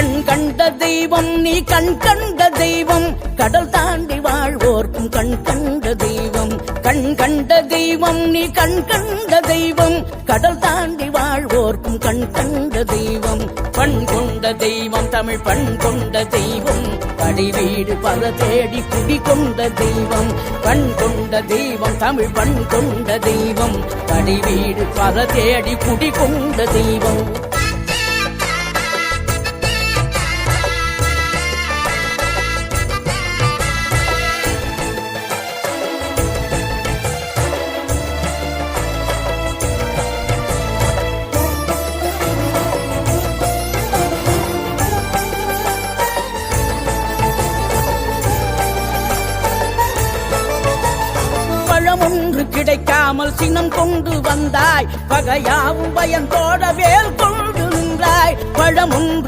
கண் கண்ட தெய்வம் நீ கண் கண்ட தெய்வம் கடல் தாண்டி வாழ்வோர்க்கும் கண் கண்ட தெய்வம் கண் கண்ட தெய்வம் நீ கண் கண்ட தெய்வம் கடல் தாண்டி வாழ்வோர்க்கும் கண் கண்ட தெய்வம் பண் கொண்ட தெய்வம் தமிழ் பண் கொண்ட தெய்வம் கடிவீடு பல தேடி குடி கொண்ட தெய்வம் பண் கொண்ட தெய்வம் தமிழ் பண் கொண்ட தெய்வம் கடிவீடு பல தேடி குடி கொண்ட தெய்வம் ஒன்று கிடைக்காமல் சினம் கொண்டு வந்தாய் பகையாவும் பயந்தோட வேல் கொண்டு நின்றாய் பழம் ஒன்று